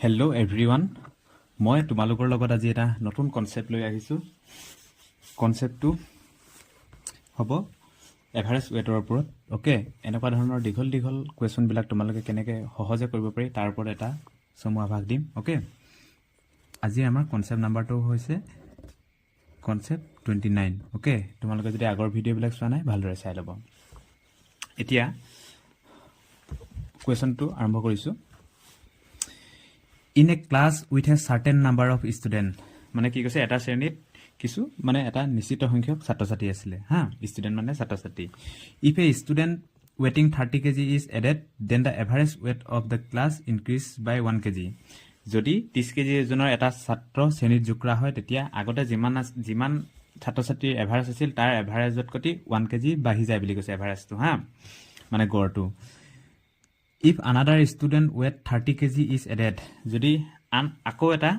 Hello' everyone, মই তোমালোকৰ লগত আজি এটা নতুন কনচেপ্ট লৈ আহিছোঁ। কনচেপ্টটো হ'ব এভাৰেজ ৱেটৰ ওপৰত। অ'কে, এনেকুৱা ধৰণৰ দীঘল দীঘল কুৱেশ্যনবিলাক তোমালোকে কেনেকৈ সহজে কৰিব পাৰি তাৰ ওপৰত এটা চমু আভাস দিম। অ'কে, আজি আমাৰ কনচেপ্ট নাম্বাৰটো হৈছে কনচেপ্ট 29। অ'কে, তোমালোকে যদি আগৰ ভিডিঅ'বিলাক চোৱা নাই ভালদৰে চাই ল'ব। এতিয়া কুৱেশ্যনটো আৰম্ভ কৰিছোঁ। In a class with a certain number of student, মানে কি কৈছে, এটা শ্ৰেণীত কিছু মানে এটা নিশ্চিত সংখ্যক ছাত্ৰ ছাত্ৰী আছিলে হা, ষ্টুডেণ্ট মানে ছাত্ৰ ছাত্ৰী। ইফ এ ষ্টুডেণ্ট ৱেটিং 30 kg is added, then the average weight of the class increase by 1 kg। যদি 30 kg ওজনৰ এটা ছাত্ৰ শ্ৰেণীত যোগ কৰা হয়, তেতিয়া আগতে যিমান ছাত্ৰ ছাত্ৰীৰ এভাৰেজ আছিল তাৰ এভাৰেজতকৈ 1 kg বাঢ়ি যায় বুলি কৈছে এভাৰেজটো হা, মানে গড়টো। If another student weight 30 kg is added, যদি আকৌ এটা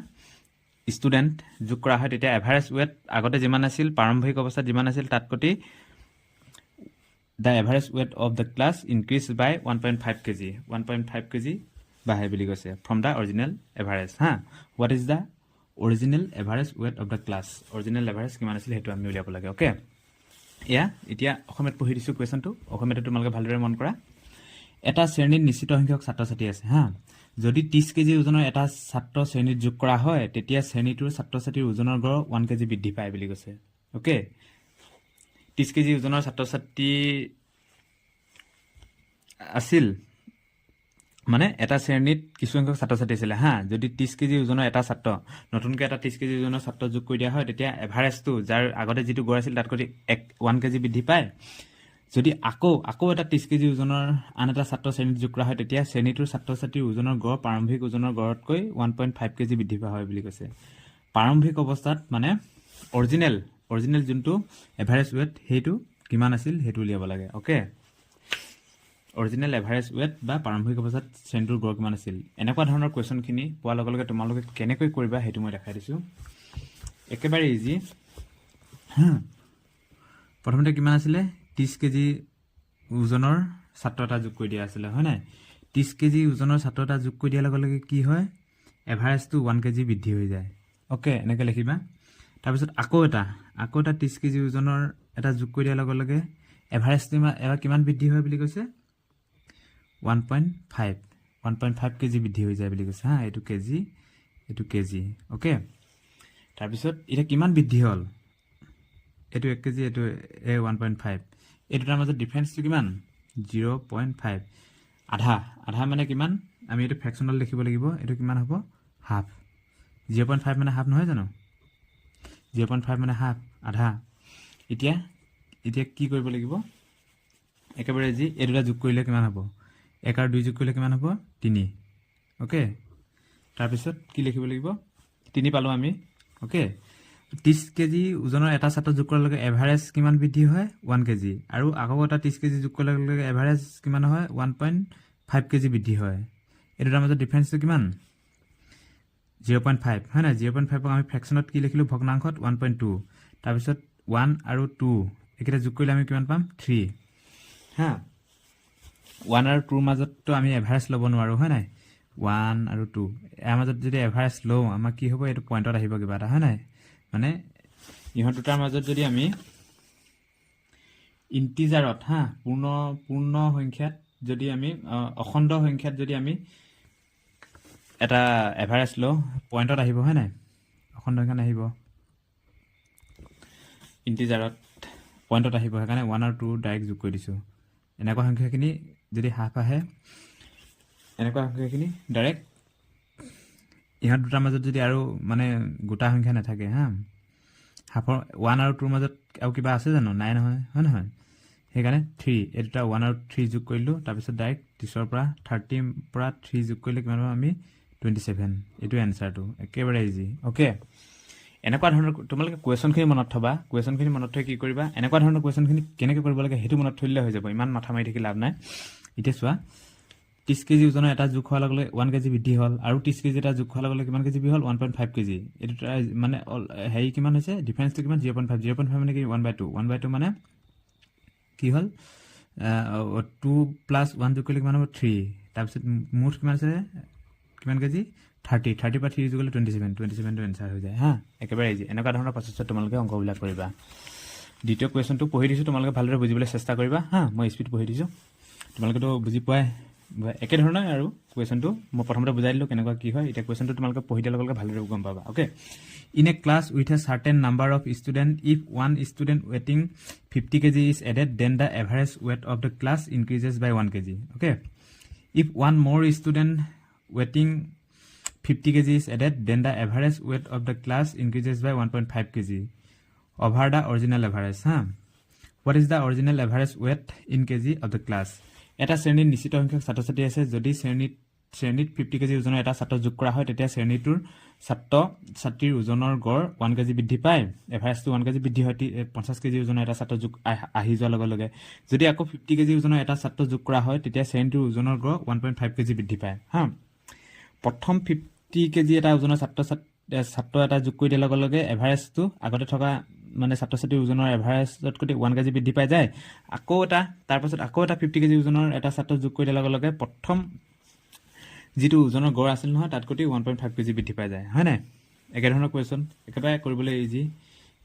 ষ্টুডেণ্ট যোগ কৰা হয় তেতিয়া এভাৰেজ ৱেট আগতে যিমান আছিল, প্ৰাৰম্ভিক অৱস্থাত যিমান আছিল তাতকৈ the average weight of the class increase by 1.5 kg। 1.5 kg বাঢ়ে বুলি কৈছে ফ্ৰম দ্য অৰিজিনেল এভাৰেজ হা। What is the original average weight of the class? Original average কিমান আছিল সেইটো আমি উলিয়াব লাগে। অ'কে, এতিয়া অসমীয়াত পঢ়ি দিছোঁ কুৱেশ্যনটো, অসমীয়াতে তোমালোকে ভালদৰে মন কৰা। এটা শ্ৰেণীত নিশ্চিত সংখ্যক ছাত্ৰ ছাত্ৰী আছে হা। যদি 30 kg ওজনৰ এটা ছাত্ৰ শ্ৰেণীত যোগ কৰা হয়, তেতিয়া শ্ৰেণীটোৰ ছাত্ৰ ছাত্ৰীৰ ওজনৰ গড় 1 kg বৃদ্ধি পায় বুলি কৈছে। অ'কে, 30 kg ওজনৰ ছাত্ৰ ছাত্ৰী আছিল, মানে এটা শ্ৰেণীত কিছু সংখ্যক ছাত্ৰ ছাত্ৰী আছিলে হা। যদি 30 kg ওজনৰ এটা ছাত্ৰ, নতুনকৈ এটা 30 kg ওজনৰ ছাত্ৰ যোগ কৰি দিয়া হয়, তেতিয়া এভাৰেজটো যাৰ আগতে যিটো গড় আছিল তাতকৈ 1 kg বৃদ্ধি পায়। যদি আকৌ এটা 30 kg ওজনৰ আন এটা ছাত্ৰ শ্ৰেণীত যোগ কৰা হয়, তেতিয়া শ্ৰেণীটোৰ ছাত্ৰ ছাত্ৰীৰ ওজনৰ গড় প্ৰাৰম্ভিক ওজনৰ গড়তকৈ 1.5 kg বৃদ্ধি পোৱা হয় বুলি কৈছে। প্ৰাৰম্ভিক অৱস্থাত মানে অৰিজিনেল যোনটো এভাৰেজ ৱেট সেইটো কিমান আছিল সেইটো উলিয়াব লাগে। অ'কে, অৰিজিনেল এভাৰেজ ৱেট বা প্ৰাৰম্ভিক অৱস্থাত শ্ৰেণীটোৰ গড় কিমান আছিল। এনেকুৱা ধৰণৰ কুৱেশ্যনখিনি পোৱাৰ লগে লগে তোমালোকে কেনেকৈ কৰিবা সেইটো মই দেখাই দিছোঁ, একেবাৰে ইজি হা। প্ৰথমতে কিমান আছিলে, 30 kg ওজনৰ ছাত্ৰ এটা যোগ কৰি দিয়া আছিলে হয় নাই। 30 kg ওজনৰ ছাত্ৰ এটা যোগ কৰি দিয়াৰ লগে লগে কি হয়, এভাৰেজটো 1 kg বৃদ্ধি হৈ যায়। অ'কে, এনেকৈ লিখিবা। তাৰপিছত আকৌ এটা 30 kg ওজনৰ এটা যোগ কৰি দিয়াৰ লগে লগে এভাৰেজটো এবাৰ কিমান বৃদ্ধি হয় বুলি কৈছে, 1.5 kg বৃদ্ধি হৈ যায় বুলি কৈছে হা। এইটো কেজি। অ'কে, তাৰপিছত এতিয়া কিমান বৃদ্ধি হ'ল, এইটো 1 kg, এইটো 1.5, এই দুটাৰ মাজত ডিফাৰেঞ্চটো কিমান, 0.5। আধা মানে কিমান, আমি এইটো ফ্ৰেকশ্যনেল লিখিব লাগিব। এইটো কিমান হ'ব, হাফ। 0.5 মানে হাফ নহয় জানো, 0.5 মানে হাফ, আধা। এতিয়া কি কৰিব লাগিব, একেবাৰে এই দুটা যোগ কৰিলে কিমান হ'ব, 1 আৰু 2 যোগ কৰিলে কিমান হ'ব, 3। অ'কে, তাৰপিছত কি লিখিব লাগিব, 3 পালোঁ আমি। অ'কে, 30 kg ওজনৰ এটা ছাত্ৰ যোগ কৰাৰ লগে এভাৰেজ কিমান বৃদ্ধি হয়, 1 kg। আৰু আকৌ এটা 30 kg যোগ কৰাৰ লগে লগে এভাৰেজ কিমান হয়, 1.5 kg বৃদ্ধি হয়। এই দুটাৰ মাজত ডিফাৰেঞ্চটো কিমান, 0.5 হয় নাই। 0.5ক আমি ফ্ৰেকশ্যনত কি লিখিলোঁ, ভগ্নাংশত 1.2। তাৰপিছত 1 আৰু 2 এইকেইটা যোগ কৰিলে আমি কিমান পাম, 3 হা। 1 আৰু 2ৰ মাজততো আমি এভাৰেজ ল'ব নোৱাৰোঁ হয় নাই। 1 আৰু 2 ইয়াৰ মাজত যদি এভাৰেজ লওঁ, আমাৰ কি হ'ব, এইটো পইণ্টত আহিব কিবা এটা হয় নাই। মানে ইহঁত দুটাৰ মাজত যদি আমি ইণ্টিজাৰত হা, পূৰ্ণ সংখ্যাত যদি আমি অখণ্ড সংখ্যাত যদি আমি এটা এভাৰেজ লওঁ, পইণ্টত আহিব হয় নাই, অখণ্ড সংখ্যাত আহিব, ইণ্টিজাৰত পইণ্টত আহিব। সেইকাৰণে 1 আৰু 2 ডাইৰেক্ট যোগ কৰি দিছোঁ। এনেকুৱা সংখ্যাখিনি যদি হাফ আহে, এনেকুৱা সংখ্যাখিনি ডাইৰেক্ট ইহঁত দুটাৰ মাজত যদি আৰু মানে গোটা সংখ্যা নাথাকে হা, হাফৰ 1 আৰু 2ৰ মাজত আৰু কিবা আছে জানো, নাই নহয় হয় নহয়। সেইকাৰণে 3, এই দুটা 1 আৰু 3 যোগ কৰিলোঁ। তাৰপিছত ডাইৰেক্ট 30ৰ পৰা 30ৰ পৰা 3 যোগ কৰিলে কিমান পাম আমি, 27। এইটো এনচাৰটো, একেবাৰে ইজি। অ'কে, এনেকুৱা ধৰণৰ তোমালোকে কুৱেশ্যনখিনি মনত থবা। কুৱেশ্যনখিনি মনত থৈ কি কৰিবা, এনেকুৱা ধৰণৰ কুৱেশ্যনখিনি কেনেকৈ কৰিব লাগে সেইটো মনত থৈ দিলে হৈ যাব, ইমান মাথা মাৰি থাকি লাভ নাই। এতিয়া চোৱা, 30 kg ওজনৰ এটা যোগ হোৱাৰ লগে লগে 1 kg বৃদ্ধি হ'ল, আৰু 30 kg এটা যোগ হোৱাৰ লগে লগে কিমান কেজি বৃদ্ধি হ'ল, 1.5 kg। এইটো মানে হেৰি কিমান হৈছে, ডিফাৰেঞ্চটো কিমান, 0.5। 0.5 মানে কি, 1/2। 1/2 মানে কি হ'ল, 2 + 1 যোগ কৰিলে কিমান হ'ব, 3। তাৰপিছত মুঠ কিমান আছে, কিমান কেজি 30 30 পৰা 3 গ'লে 27 27টো এনচাৰ হৈ যায় হা একেবাৰে ইজি এনেকুৱা ধৰণৰ প্ৰচেছত তোমালোকে অংকবিলাক কৰিবা দ্বিতীয় কুৱেশ্যনটো পঢ়ি দিছোঁ তোমালোকে ভালদৰে বুজিবলৈ চেষ্টা কৰিবা হা মই স্পীড পঢ়ি দিছোঁ তোমালোকেতো বুজি পোৱাই একে ধৰণে আৰু কুৱেশ্যনটো মই প্ৰথমতে বুজাই দিলোঁ কেনেকুৱা কি হয় এতিয়া কুৱেশ্যনটো তোমালোকে পঢ়ি দিয়াৰ লগে লগে ভালদৰে গম পাবা okay in a class with a certain number of student if one student ৱেটিং 50 kg is added then the average weight of the class increases by 1 kg okay if one more student ৱেটিং 50 kg is added, then the average weight of the class increases by 1.5 kg over the original average. What is the original average weight in kg of the class? এটা শ্ৰেণীৰ নিশ্চিত সংখ্যক ছাত্ৰ ছাত্ৰী আছে যদি শ্ৰেণীত 50 kg ওজনৰ এটা ছাত্ৰ যোগ কৰা হয় তেতিয়া শ্ৰেণীটোৰ ছাত্ৰ ছাত্ৰীৰ ওজনৰ গড় 1 kg বৃদ্ধি পায় এভাৰেজটো 1 kg বৃদ্ধি হয় 50 kg ওজনৰ এটা ছাত্ৰ যোগ আহি যোৱাৰ লগে লগে যদি আকৌ 50 kg ওজনৰ এটা ছাত্ৰ যোগ কৰা হয় তেতিয়া শ্ৰেণীটোৰ ওজনৰ গড় 1.5 kg বৃদ্ধি পায় হা প্ৰথম 50 kg এটা ওজনৰ ছাত্ৰ এটা যোগ কৰি দিয়াৰ লগে লগে এভাৰেজটো আগতে থকা মানে ছাত্ৰ ছাত্ৰীৰ ওজনৰ এভাৰেজতকৈ 1 kg বৃদ্ধি পাই যায় আকৌ এটা তাৰপাছত আকৌ এটা 50 kg ওজনৰ এটা ছাত্ৰ যোগ কৰি দিয়াৰ লগে লগে প্ৰথম যিটো ওজনৰ গড় আছিল নহয় তাতকৈ 1.5 kg বৃদ্ধি পাই যায় হয় নাই একেধৰণৰ কুৱেশ্যন একেবাৰে কৰিবলৈ ইজি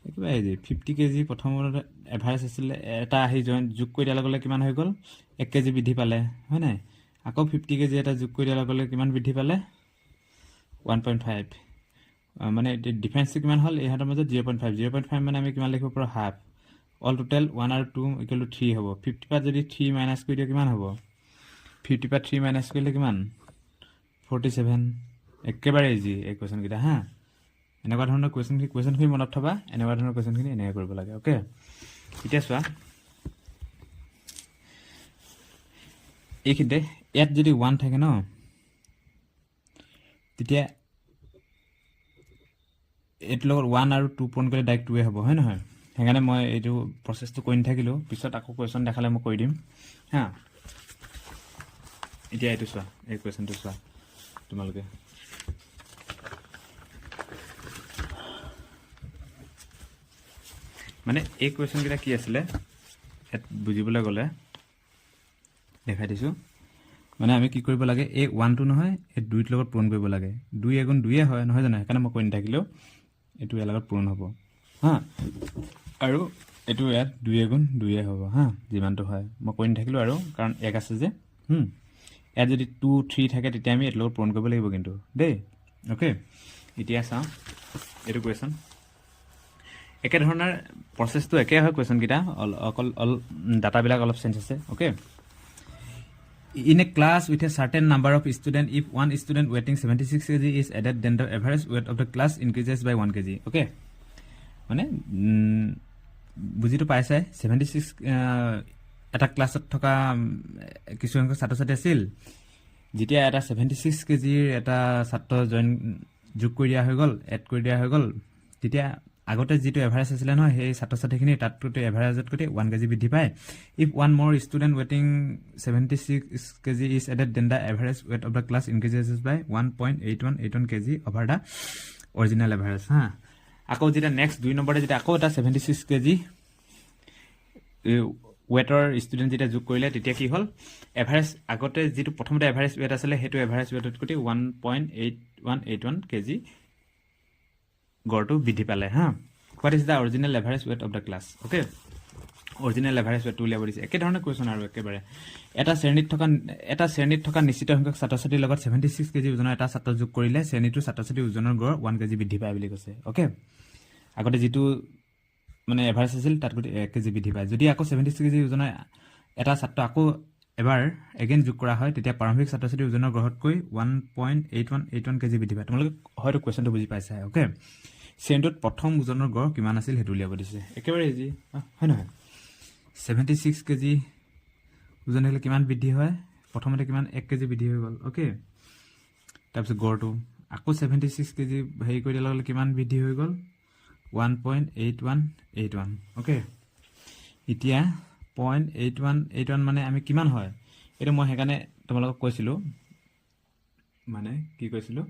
একেবাৰে ইজি 50 kg প্ৰথমতে এভাৰেজ আছিলে এটা আহি যোগ কৰি দিয়াৰ লগে লগে কিমান হৈ গ'ল 1 kg বৃদ্ধি পালে হয় নাই আকৌ 50 kg এটা যোগ কৰি দিয়াৰ লগে লগে কিমান বৃদ্ধি পালে 1.5 মানে ডিফাৰেন্সটো কিমান হ'ল ইহঁতৰ মাজত 0.5 মানে আমি কিমান লিখিব পাৰোঁ হাফ অল টোটেল 1 আৰু 2 ইকুৱেল টু 3 হ'ব 50 পৰা যদি 3 মাইনাছ কৰি দিওঁ কিমান হ'ব 50 পৰা 3 মাইনাছ কৰিলে কিমান 47 একেবাৰে ইজি এই কুৱেশ্যনকেইটা হা এনেকুৱা ধৰণৰ কুৱেশ্যনখিনি মনত থবা এনেকুৱা ধৰণৰ কুৱেশ্যনখিনি এনেকৈ কৰিব লাগে অ'কে এতিয়া চোৱা এইখিনিতে ইয়াত যদি 1 থাকে ন তেতিয়া এইটোৰ লগত 1 আৰু 2 পূৰণ কৰিলে ডাইৰেক্ট 2 হ'ব হয় নহয় সেইকাৰণে মই এইটো প্ৰচেছটো কৰি নাথাকিলোঁ পিছত আকৌ কুৱেশ্যন দেখালে মই কৰি দিম হা এতিয়া এইটো চোৱা এই কুৱেশ্যনটো চোৱা তোমালোকে মানে এই কুৱেশ্যনকেইটা কি আছিলে ইয়াত বুজিবলৈ গ'লে দেখাই দিছোঁ মানে আমি কি কৰিব লাগে এই 1টো নহয় এই 2ৰ লগত পূৰণ কৰিব লাগে 2 এগুণ 2 হয় নহয় জানো সেইকাৰণে মই কৈ নাথাকিলেও এইটো ইয়াৰ লগত পূৰণ হ'ব হা আৰু এইটো ইয়াত 2 এগুণ 2 হ'ব হা যিমানটো হয় মই কৈ নাথাকিলোঁ আৰু কাৰণ 1 আছে যে ইয়াত যদি 2 3 থাকে তেতিয়া আমি এইটোৰ লগত পূৰণ কৰিব লাগিব কিন্তু দেই অ'কে এতিয়া চাওঁ এইটো কুৱেশ্যন একেধৰণৰ প্ৰচেছটো একে হয় কুৱেশ্যনকেইটা অকল ডাটাবিলাক অলপ চেঞ্জ আছে okay In a class with a certain number of students, if one student weighing 76 kg is added, then the average weight of the class increases by 1 kg. Okay? মানে বুজিটো পাইছে 76 এটা ক্লাছত থকা কিছু সংখ্যক ছাত্ৰ ছাত্ৰী আছিল যেতিয়া এটা 76 কেজিৰ এটা ছাত্ৰ যোগ কৰি দিয়া হৈ গ'ল এড কৰি দিয়া হৈ গ'ল তেতিয়া আগতে যিটো এভাৰেজ আছিলে নহয় সেই ছাত্ৰ ছাত্ৰীখিনি তাতকৈ এভাৰেজতকৈ 1 kg বৃদ্ধি পায় ইফ ওৱান মোৰ ষ্টুডেণ্ট ৱেটিং 76 kg is added then the average weight of the class increases by 1.8181 kg over the original average হা আকৌ যেতিয়া নেক্সট 2 নম্বৰতে যেতিয়া আকৌ এটা 76 kg ৱেটৰ ষ্টুডেণ্ট যেতিয়া যোগ কৰিলে তেতিয়া কি হ'ল এভাৰেজ আগতে যিটো প্ৰথমতে এভাৰেজ ৱেট আছিলে সেইটো এভাৰেজ ৱেটতকৈ 1.8181 kg গড়টো বৃদ্ধি পালে হা what is the original average weight of the class okay original average ৱেটটো উলিয়াব দিছে একেধৰণৰ কুৱেশ্যন আৰু একেবাৰে এটা শ্ৰেণীত থকা নিশ্চিত সংখ্যক ছাত্ৰ ছাত্ৰীৰ লগত 76 kg ওজনৰ এটা ছাত্ৰ যোগ কৰিলে শ্ৰেণীটোৰ ছাত্ৰ ছাত্ৰীৰ ওজনৰ গড় 1 kg বৃদ্ধি পায় বুলি কৈছে অ'কে আগতে যিটো মানে এভাৰেজ আছিল তাতকৈ 1 kg বৃদ্ধি পায় যদি আকৌ 76 kg ওজনৰ এটা ছাত্ৰ আকৌ এবাৰ এগেইন যোগ কৰা হয় তেতিয়া প্ৰাৰম্ভিক ছাত্ৰ ছাত্ৰীৰ ওজনৰ গড়তকৈ 1.8181 kg বৃদ্ধি পায় তোমালোকে হয়তো কুৱেশ্যনটো বুজি পাইছা অ'কে শ্ৰেণীটোত প্ৰথম ওজনৰ গড় কিমান আছিল সেইটো উলিয়াব দিছে একেবাৰে ইজি হয় নহয় 76 kg ওজন হ'লে কিমান বৃদ্ধি হয় প্ৰথমতে কিমান 1 kg বৃদ্ধি হৈ গ'ল অ'কে তাৰপিছত গড়টো আকৌ 76 kg হেৰি কৰি দিয়াৰ লগে কিমান বৃদ্ধি হৈ গ'ল 1.8181 অ'কে এতিয়া 0.8181 মানে আমি কিমান হয় এইটো মই সেইকাৰণে তোমালোকক কৈছিলোঁ মানে কি কৈছিলোঁ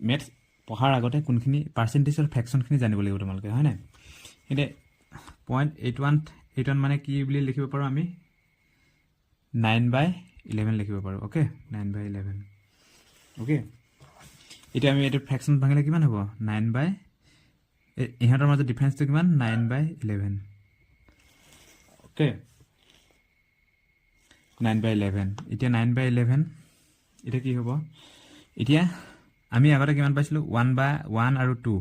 মেথছ পঢ়াৰ আগতে কোনখিনি পাৰ্চেণ্টেজৰ ফ্ৰেকশ্যনখিনি জানিব লাগিব তোমালোকে হয় নাই এতিয়া 0.8181 মানে কি বুলি লিখিব পাৰোঁ আমি 9/11 লিখিব পাৰোঁ অ'কে 9/11 অ'কে এতিয়া আমি এইটো ফ্ৰেকশ্যন ভাঙিলে কিমান হ'ব 9 বাই ইহঁতৰ মাজত ডিফাৰেন্সটো কিমান 9/11 ওকে 9/11 এতিয়া 9/11 এটা কি হ'ব এতিয়া আমি আগতে কিমান পাইছিলো 1 আৰু 2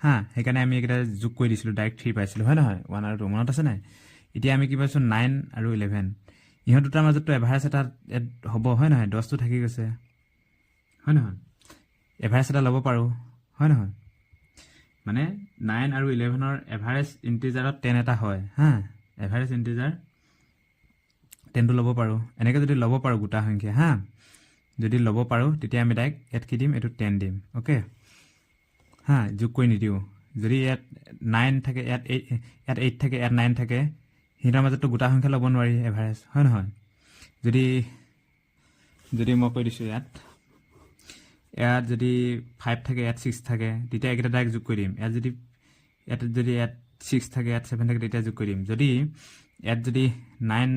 হা সেইকাৰণে আমি এটা যোগ কৰি দিছিলো ডাইৰেক্ট 3 পাইছিলো হয় নহয় 1 আৰু 2 মনত আছে নাই এতিয়া আমি কি পাইছো 9 আৰু 11 ইহঁত দুটাৰ মাজতটো এভাৰেজ এটা হ'ব হয় নহয় 10 টো থাকি গৈছে হয় নহয় এভাৰেজ এটা ল'ব পাৰো হয় নহয় মানে 9 আৰু 11 ৰ এভাৰেজ ইন্টিজাৰত 10 এটা হয় হা এভাৰেজ ইন্টিজাৰ 10 টো ল'ব পাৰো এনেকৈ যদি ল'ব পাৰো গোটা সংখ্যা হা যদি ল'ব পাৰো তেতিয়া আমি ডাইৰেক্ট ইয়াত কি দিম এটো 10 দিম ওকে হা যোগ কৰি নিদিও যদি ইয়াত 9 থাকে ইয়াত 8 থাকে ইয়াত 9 থাকে হিৰৰ মাজতো গোটা সংখ্যা ল'ব নোৱাৰি এভাৰেজ হয় নহয় যদি মই কৈ দিছো ইয়াত যদি 5 থাকে ইয়াত 6 থাকে তেতিয়া এটা ডাইৰেক্ট যোগ কৰি দিম ইয়াত 6 থাকে ইয়াত 7 থাকে তেতিয়া যোগ কৰি দিম যদি ইয়াত যদি 9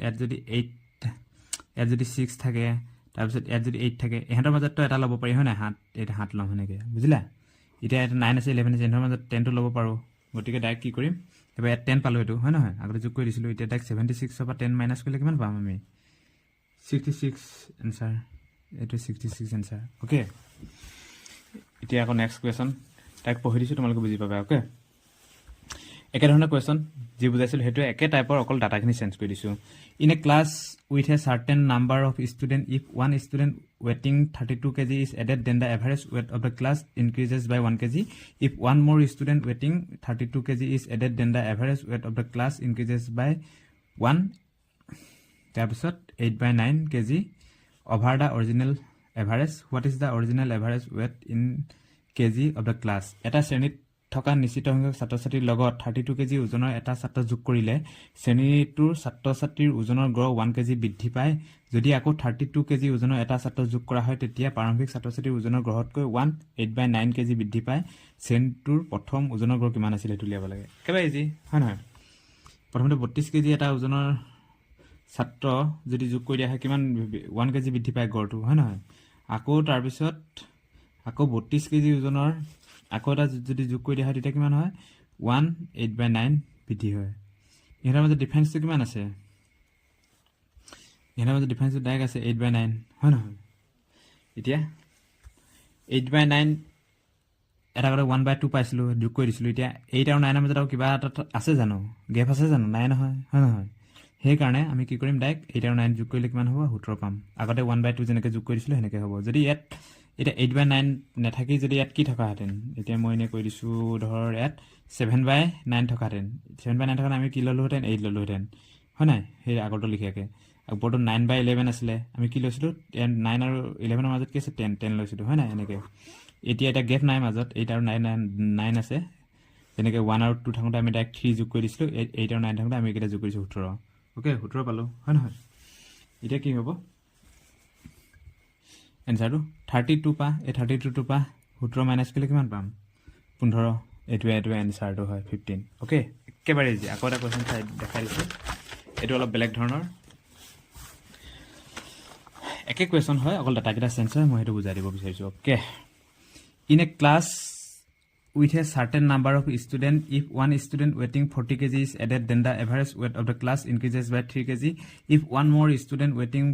ইয়াত যদি 8 ইয়াত যদি 6 থাকে তাৰপিছত ইয়াত যদি 8 থাকে এহঁতৰ মাজতো এটা ল'ব পাৰি হয় না এটা হাত লম হেনেকে বুজিলা এতিয়া এটা 9 আছে 11 আছে এহঁতৰ মাজত 10 টো ল'ব পাৰো গতিকে ডাইৰেক্ট কি কৰিম এবাৰ ইয়াত 10 পালো এটো হয় নহয় আগতে যোগ কৰি দিছিলো এতিয়া ডাইৰেক্ট 76 ৰ পৰা 10 মাইনাস কৰিলে কিমান পাম আমি 66 আনসাৰ এটো 66 আনসাৰ ওকে এতিয়া আকৌ নেক্সট কোৱেশ্চন তাক পঢ়ি দিছো তোমালোকে বুজি পাবা ওকে একে ধৰণৰ কোৱেশ্চন যি বুজাইছিলো হেতু একে টাইপৰ অকল ডাটাখিনি চেঞ্জ কৰি দিছো in a class with a certain number of students if one student weighing 32 kg is added then the average weight of the class increases by 1 kg if one more student weighing 32 kg is added then the average weight of the class increases by 1 তাৰপিছত 8/9 kg over the original average what is the original average weight in kg of the class এটা শ্ৰেণীত থকা নিশ্চিত সংখ্যক ছাত্ৰ-ছাত্ৰীৰ লগত 32 KG ওজনৰ এটা ছাত্ৰ যোগ কৰিলে শ্ৰেণীটোৰ ছাত্ৰ-ছাত্ৰীৰ ওজনৰ গড় 1 কেজি বৃদ্ধি পায় যদি আকৌ 32 কেজি ওজনৰ এটা ছাত্ৰ যোগ কৰা হয় তেতিয়া প্ৰাৰম্ভিক ছাত্ৰ-ছাত্ৰীৰ ওজনৰ গড়তকৈ 8/9 কেজি বৃদ্ধি পায় শ্ৰেণীটোৰ প্ৰথম ওজনৰ গড় কিমান আছিল হেতু লিয়াব লাগে একেবাৰে ইজি হয় নহয় প্ৰথমতে 32 কেজি এটা ওজনৰ ছাত্ৰ যদি যোগ কৰি দিয়া হয় কিমান 1 কেজি বৃদ্ধি পায় গড়টো হয় নহয় আকৌ তাৰ পিছত আকৌ 32 কেজি ওজনৰ আকৌ এটা যদি যোগ কৰি দিয়া হয় তেতিয়া কিমান হয় 8/9 বৃদ্ধি হয় ইহঁতৰ মাজত ডিফাৰেন্সটো কিমান আছে ইহঁতৰ মাজত ডিফাৰেন্সটো ডাইৰেক্ট আছে 8/9 হয় নহয় এতিয়া 8/9 এটা কৰে 1/2 পাইছিলো যোগ কৰি দিছিলো এতিয়া 8 আৰু 9 ৰ মাজত আৰু কিবা এটা আছে জানো গেপ আছে জানো নাই নহয় হয় নহয় সেই কাৰণে আমি কি কৰিম ডাইৰেক্ট 8 আৰু 9 যোগ কৰিলে কিমান হ'ব 17 পাম আগতে 1/2 যেনেকৈ যোগ কৰিছিলো হেনেকৈ হ'ব যদি ইয়াত এটা 8/9 নেথাকি যদি ইয়াত কি থকা হেতেন এতিয়া মই এনে কৈ দিছো ধৰ ইয়াত 7/9 থকা হেতেন 7/9 থকা আমি কি ললো হেতেন 8 ললো হেতেন হয় নাই সেই আগৰটো লিখিয়াকে ওপৰটো 9/11 আছিল আমি কি লৈছিলো 9 আৰু 11 ৰ মাজত কি আছে 10 লৈছিলো হয় নাই এনেকৈ এতিয়া এটা গেপ নাই মাজত 8 আৰু 9 আছে যেনেকৈ 1 আৰু 2 থাকোতে আমি ডাইৰেক্ট 3 যোগ কৰি দিছিলো 8 আৰু 9 থাকোতে আমি এটা যোগ কৰিছো 17 ওকে 17 পালো হয় নহয় এতিয়া কি হ'ব এনসাৰটো 32 পা এই 32 পা 17 মাইনাস কৰিলে কিমান পাম 15 এটো এনসাৰটো হয় 15 ওকে একেবাৰে ইজি আকৌ এটা কোৱেশ্চন চাই দেখাই দিছো এটো অলপ বেলেগ ধৰণৰ একে কোৱেশ্চন হয় অকল ডাটা কিটা চেঞ্জ হয় মই হেতু বুজাই দিব বিচাৰিছো okay in a class with a certain number of students if one student weighing 40 kg is added then the average weight of the class increases by 3 kg if one more student weighing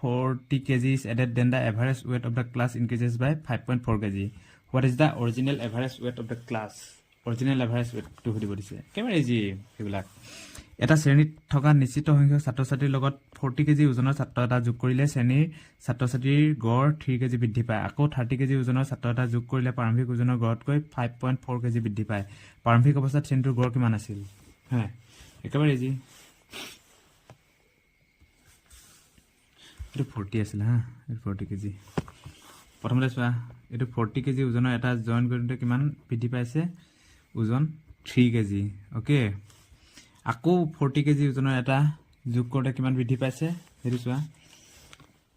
40 kg is added then the average weight of the class increases by 5.4 kg what is the original average weight of the class original average weight to হদিব দিছে camera easy এইবিলাক এটা শ্ৰেণীত থকা নিশ্চিত সংখ্যক ছাত্ৰ-ছাত্ৰীৰ লগত 40 KG ওজনৰ ছাত্ৰ এটা যোগ কৰিলে শ্ৰেণীৰ ছাত্ৰ-ছাত্ৰীৰ গড় 3 কেজি বৃদ্ধি পায় আকৌ 30 কেজি ওজনৰ ছাত্ৰ এটা যোগ কৰিলে প্ৰাৰম্ভিক ওজনৰ গড়তকৈ 5.4 কেজি বৃদ্ধি পায় প্ৰাৰম্ভিক অৱস্থাত শ্ৰেণীটোৰ গড় কিমান আছিল হ্যাঁ একেবাৰে ইজি এটো 40 আছিল হা এটো 40 কেজি প্ৰথমতে চোৱা এটো 40 কেজি ওজনৰ এটা জয়েন কৰোতে কিমান বৃদ্ধি পাইছে ওজন 3 কেজি ওকে আকৌ 40 কেজি ওজনৰ এটা যোগ কৰোতে কিমান বৃদ্ধি পাইছে হেতু চোৱা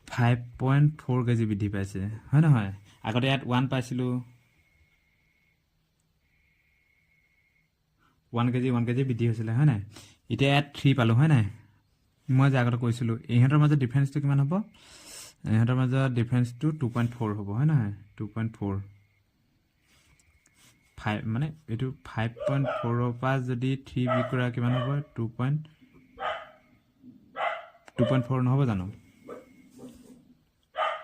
5.4 কেজি বৃদ্ধি পাইছে হয় নহয় আগতে ইয়াত 1 পাইছিলো 1 কেজি বৃদ্ধি হৈছিল হয় নাই এতিয়া ইয়াত 3 পালো হয় নাই মই যে আগতে কৈছিলো ইহঁতৰ মাজত ডিফাৰেন্সটো কিমান হ'ব ইহঁতৰ মাজত ডিফাৰেঞ্চটো 2.4 হ'ব হয় নহয় 2.4 5 মানে এইটো 5.4 ৰ পৰা যদি 3 বিয়োগ কৰা কিমান হ'ব 2.4 নহ'ব জানো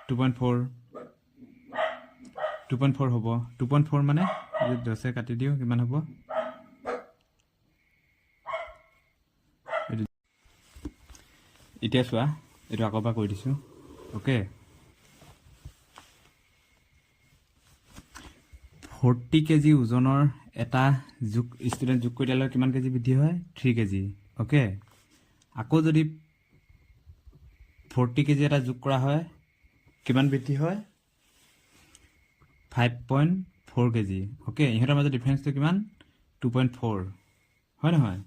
2.4 হ'ব 2.4 মানে যদি 10 কাটি দিওঁ কিমান হ'ব এতিয়া চোৱা এইটো আকৌ এবাৰ কৈ দিছোঁ ওকে 40 কেজি ওজনৰ এটা ষ্টুডেণ্ট যোগ কৰি দিলে কিমান কেজি বৃদ্ধি হয় 3 কেজি ওকে আকৌ যদি 40 কেজি এটা যোগ কৰা হয় কিমান বৃদ্ধি হয় 5.4 কেজি ওকে ইহঁতৰ মাজত ডিফাৰেঞ্চটো কিমান 2.4 হয় নহয়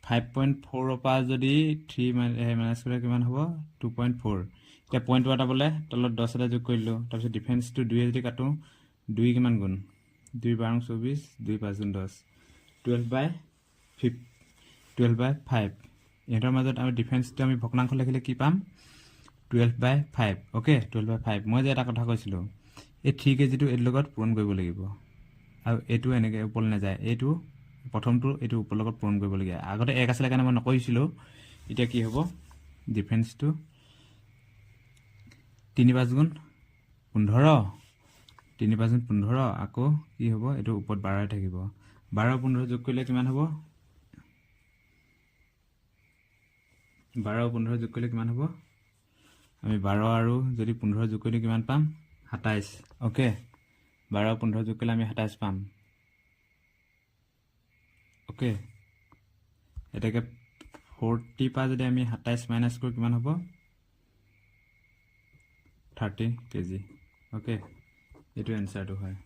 5.4 ৰ পৰা যদি 3 মাইনাছ কৰিলে কিমান হ'ব 2.4 এতিয়া পইণ্টটো আঁতৰাবলৈ তলত 10 এটা যোগ কৰিলোঁ তাৰপিছত ডিফাৰেঞ্চটো 2 যদি কাটো 2 কিমান গুণ 2 12 24 2 5 গুণ 10 12/5 ইহঁতৰ মাজত আমি ডিফাৰেঞ্চটো আমি ভগ্নাংশ লিখিলে কি পাম 12/5 ওকে 12/5 মই যে এটা কথা কৈছিলোঁ এই 3 কেজিটো এইটোৰ লগত পূৰণ কৰিব লাগিব আৰু এইটো এনেকৈ ওপৰলৈ নাযায় এইটো প্ৰথমটো এইটো ওপৰৰ লগত পূৰণ কৰিবলগীয়া আগতে 1 আছিলে কাৰণে মই নকৰিছিলোঁ এতিয়া কি হ'ব ডিফাৰেঞ্চটো 3 5 গুণ 15 3 5 গুণ 15 আকৌ কি হ'ব এইটো ওপৰত 12 থাকিব 12 15 যোগ কৰিলে কিমান হ'ব 12 15 যোগ কৰিলে কিমান হ'ব আমি 12 আৰু যদি 15 যোগ কৰিলে কিমান পাম 27 ওকে 12 15 যোগ কৰিলে আমি 27 পাম ওকে এটাকে 40 পৰা যদি আমি 27 মাইনাছ কৰোঁ কিমান হ'ব 30 কেজি ওকে এইটো এনচাৰটো হয়